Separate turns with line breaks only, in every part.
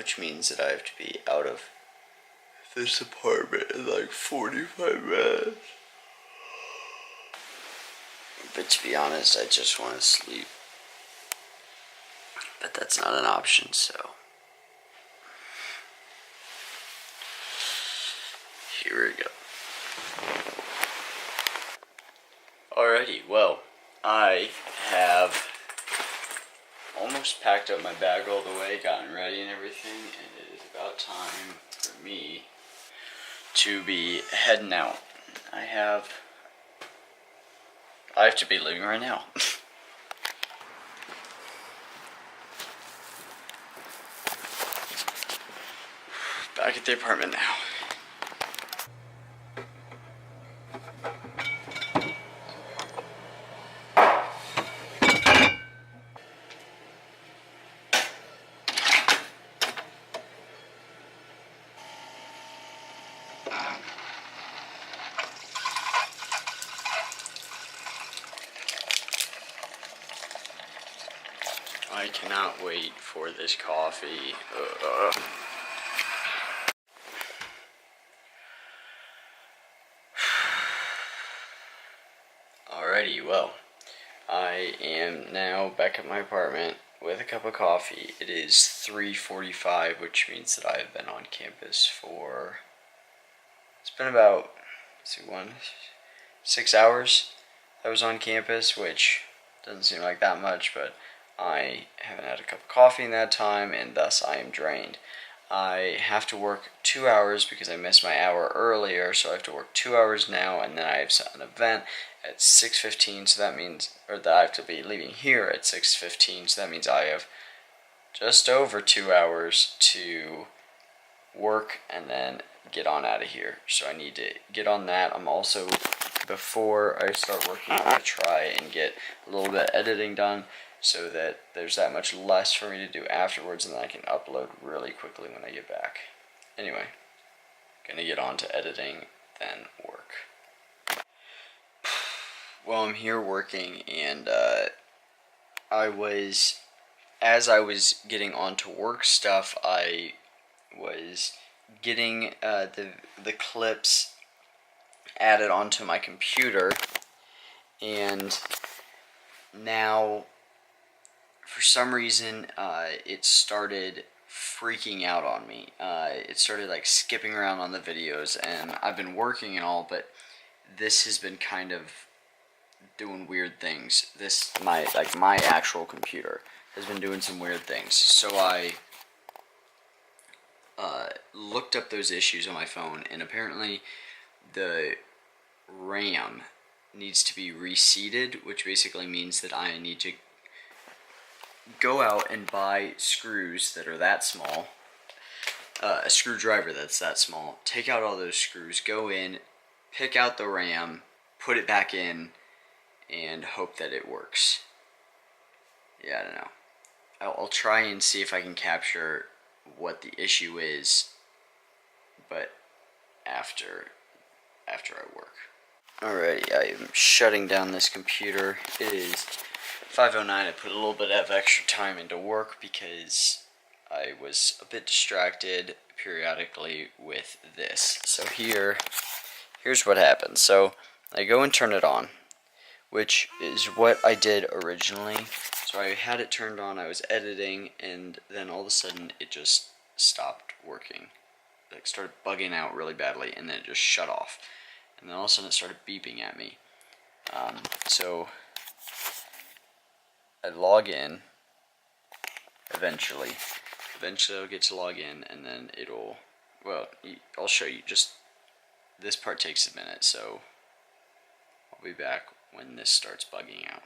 which means that I have to be out of this apartment in like 45 minutes. But to be honest, I just want to sleep. But that's not an option, so here we go. Alrighty, well, I have almost packed up my bag all the way, gotten ready and everything, and it is about time for me to be heading out. I have to be leaving right now. Back at the apartment now. I cannot wait for this coffee. Alrighty, well, I am now back at my apartment with a cup of coffee. It is 3:45, which means that I have been on campus for, it's been about, 6 hours I was on campus, which doesn't seem like that much, but I haven't had a cup of coffee in that time, and thus I am drained. I have to work 2 hours because I missed my hour earlier, so I have to work 2 hours now, and then I have an event at 6:15, so that means, or that I have to be leaving here at 6:15, so that means I have just over 2 hours to work and then get on out of here. So I need to get on that. I'm also, before I start working, I'm going to try and get a little bit of editing done, so that there's that much less for me to do afterwards, and then I can upload really quickly when I get back. Anyway, gonna get on to editing, then work. Well, I'm here working, and as I was getting on to work stuff, I was getting the clips added onto my computer, and now for some reason, it started freaking out on me. It started like skipping around on the videos, and I've been working and all, but this has been kind of doing weird things. My actual computer has been doing some weird things. So I looked up those issues on my phone, and apparently the RAM needs to be reseated, which basically means that I need to go out and buy screws that are that small, a screwdriver that's that small, take out all those screws, go in, pick out the RAM, put it back in, and hope that it works. Yeah, I don't know. I'll try and see if I can capture what the issue is, but after I work. Alrighty, I am shutting down this computer. It is 5:09. I put a little bit of extra time into work because I was a bit distracted periodically with this. So here's what happens. So I go and turn it on, which is what I did originally. So I had it turned on, I was editing, and then all of a sudden it just stopped working. Like, started bugging out really badly, and then it just shut off. And then all of a sudden it started beeping at me. So I log in, eventually I'll get to log in, and then I'll show you. Just, this part takes a minute, so I'll be back when this starts bugging out.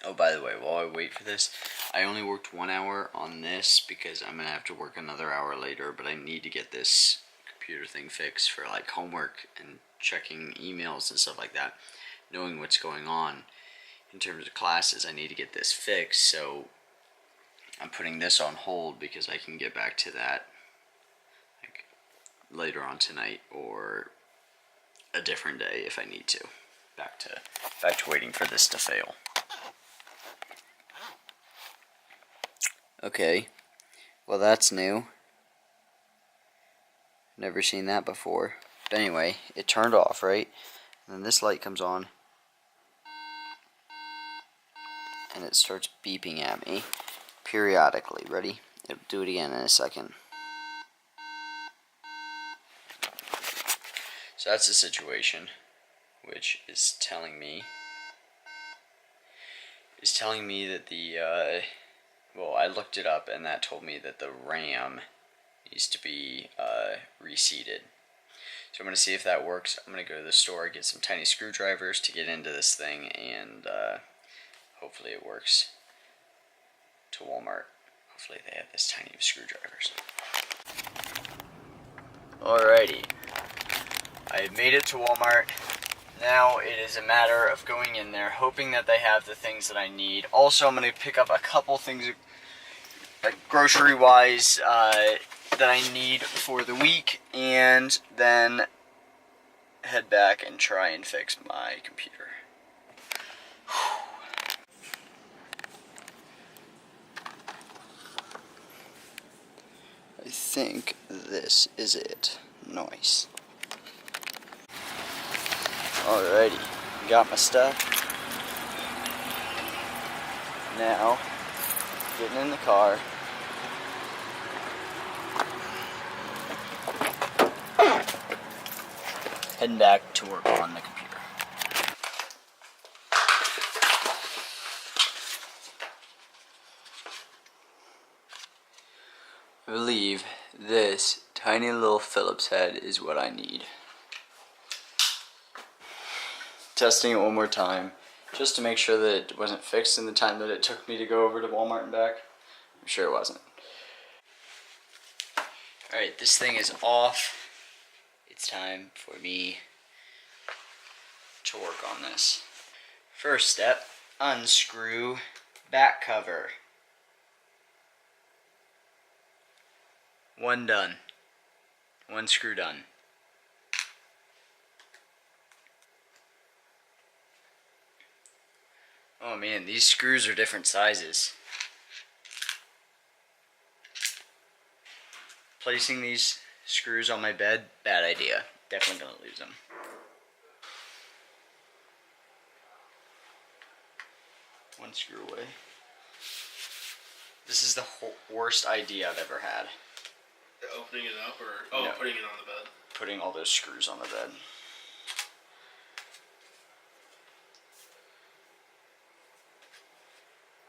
Oh, by the way, while I wait for this, I only worked 1 hour on this because I'm going to have to work another hour later, but I need to get this computer thing fixed for like homework and checking emails and stuff like that, knowing what's going on in terms of classes. I need to get this fixed, so I'm putting this on hold because I can get back to that like later on tonight or a different day if I need to. Back to waiting for this to fail. Okay, well that's new. Never seen that before. But anyway, it turned off, right? And then this light comes on. And it starts beeping at me periodically. Ready? It'll do it again in a second. So that's the situation, which is telling me that the well, I looked it up and that told me that the RAM needs to be reseated. So I'm going to see if that works. I'm going to go to the store, get some tiny screwdrivers to get into this thing, and hopefully it works. To Walmart. Hopefully they have this tiny of screwdrivers. Alrighty. I made it to Walmart. Now it is a matter of going in there, hoping that they have the things that I need. Also, I'm going to pick up a couple things, like grocery-wise, that I need for the week, and then head back and try and fix my computer. I think this is it. Nice. Alrighty, got my stuff. Now, getting in the car. Heading back to work on the computer. I believe this tiny little Phillips head is what I need. Testing it one more time, just to make sure that it wasn't fixed in the time that it took me to go over to Walmart and back. I'm sure it wasn't. Alright, this thing is off. It's time for me to work on this. First step, unscrew back cover. One done. One screw done. Oh man, these screws are different sizes. Placing these screws on my bed, bad idea. Definitely gonna lose them. One screw away. This is the worst idea I've ever had.
Opening it up or
no,
putting it on the bed?
Putting all those screws on the bed.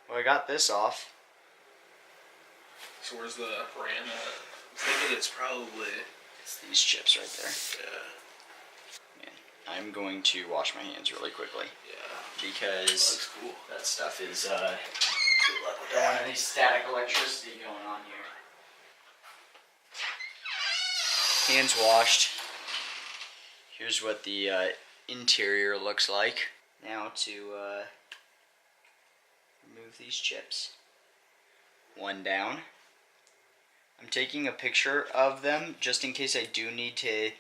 Well, I got this off.
So where's the RAM at? I'm thinking it's probably...
It's these chips right there.
Yeah.
Man, I'm going to wash my hands really quickly.
Yeah.
Because
looks cool.
That stuff is, don't want any static electricity going on here. Hands washed. Here's what the interior looks like. Now to remove these chips. One down. I'm taking a picture of them just in case I do need to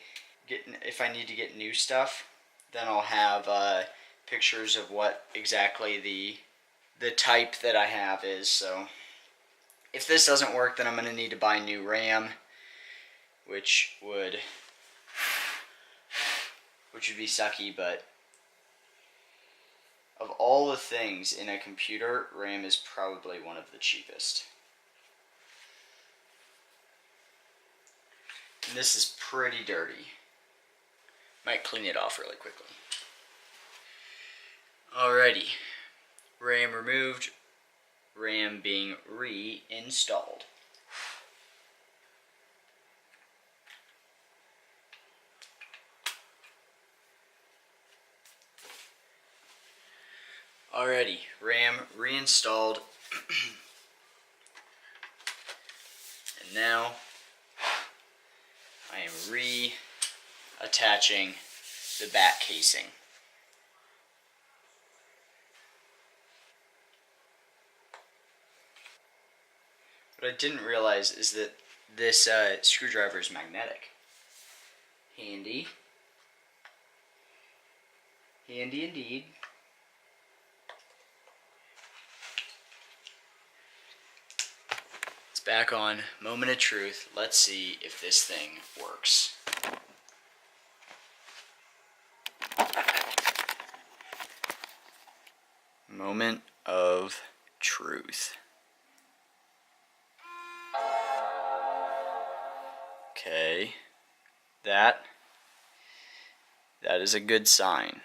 if I need to get new stuff. Then I'll have pictures of what exactly the type that I have is. So if this doesn't work, then I'm going to need to buy new RAM, which would be sucky, but of all the things in a computer, RAM is probably one of the cheapest. And this is pretty dirty. Might clean it off really quickly. Alrighty. RAM removed. RAM being reinstalled. Alrighty, RAM reinstalled. And now I am reattaching the back casing. What I didn't realize is that this screwdriver is magnetic. Handy. Handy indeed. It's back on. Moment of truth. Let's see if this thing works. Moment of truth. Okay. That is a good sign.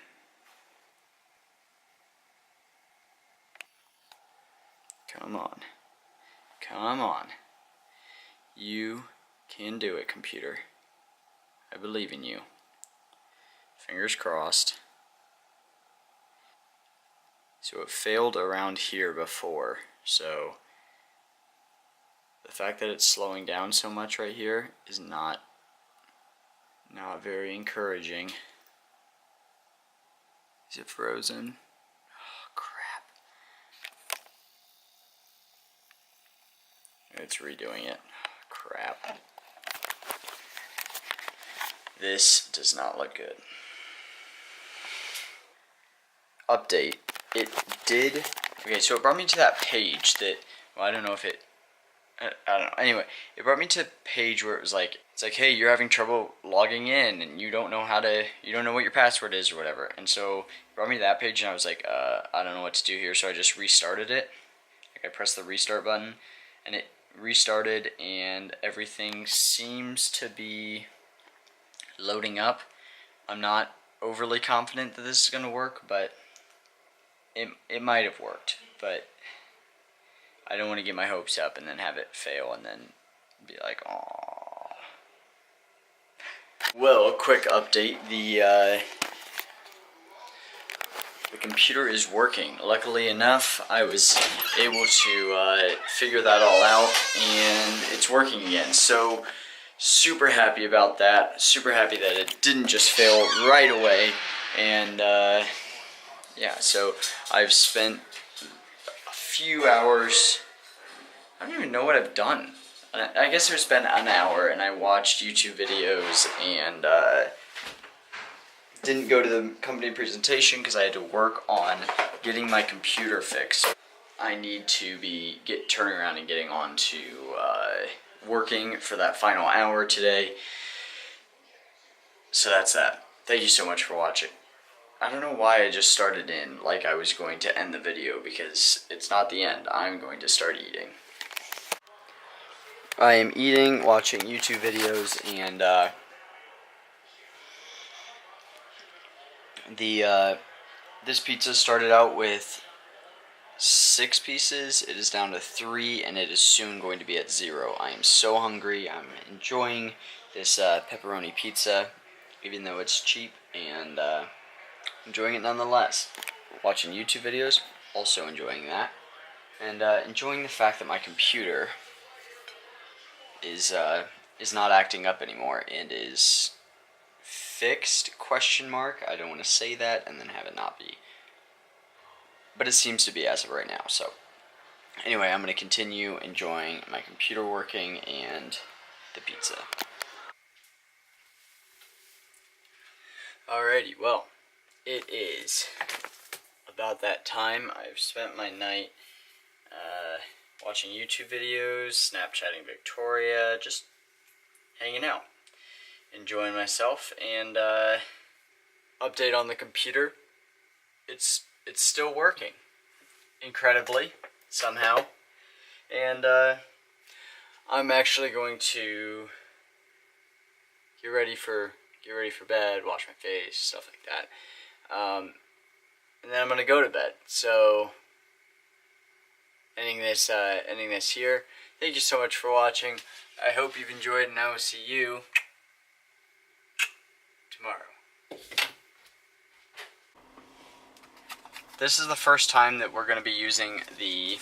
Come on. Come on. You can do it, computer. I believe in you. Fingers crossed. So it failed around here before, so the fact that it's slowing down so much right here is not very encouraging. Is it frozen? Oh, crap. It's redoing it. Crap. This does not look good. Update. It did. Okay, so it brought me to that page that, well, I don't know if it, I don't know. Anyway, it brought me to a page where it was like, it's like, hey, you're having trouble logging in and you don't know what your password is or whatever. And so it brought me to that page and I was like, I don't know what to do here. So I just restarted it. Like I pressed the restart button and it restarted and everything seems to be loading up. I'm not overly confident that this is going to work, but it might have worked, but I don't want to get my hopes up and then have it fail and then be like, aww. Well, a quick update. The computer is working. Luckily enough, I was able to figure that all out, and it's working again. So, super happy about that. Super happy that it didn't just fail right away, and yeah, so I've spent a few hours. I don't even know what I've done. I guess I've spent an hour and I watched YouTube videos and didn't go to the company presentation because I had to work on getting my computer fixed. I need to be turning around and getting on to working for that final hour today. So that's that. Thank you so much for watching. I don't know why I just started in like I was going to end the video, because it's not the end. I'm going to start eating. I am eating, watching YouTube videos, and this pizza started out with 6 pieces. It is down to 3, and it is soon going to be at 0. I am so hungry. I'm enjoying this pepperoni pizza, even though it's cheap, and enjoying it nonetheless. Watching YouTube videos, also enjoying that, and enjoying the fact that my computer is not acting up anymore and is fixed, ? I don't want to say that and then have it not be, but it seems to be as of right now. So anyway, I'm going to continue enjoying my computer working and the pizza. Alrighty, well, it is about that time. I've spent my night watching YouTube videos, Snapchatting Victoria, just hanging out, enjoying myself, and update on the computer. It's still working, incredibly, somehow, and I'm actually going to get ready for bed, wash my face, stuff like that, and then I'm gonna go to bed. So ending this here. Thank you so much for watching. I hope you've enjoyed, and I will see you tomorrow. This is the first time that we're going to be using the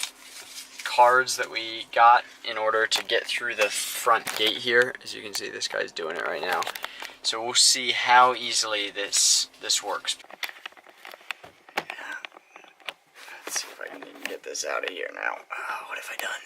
cards that we got in order to get through the front gate here. As you can see, this guy's doing it right now. So we'll see how easily this works. Let's see if I can even get this out of here now. What have I done?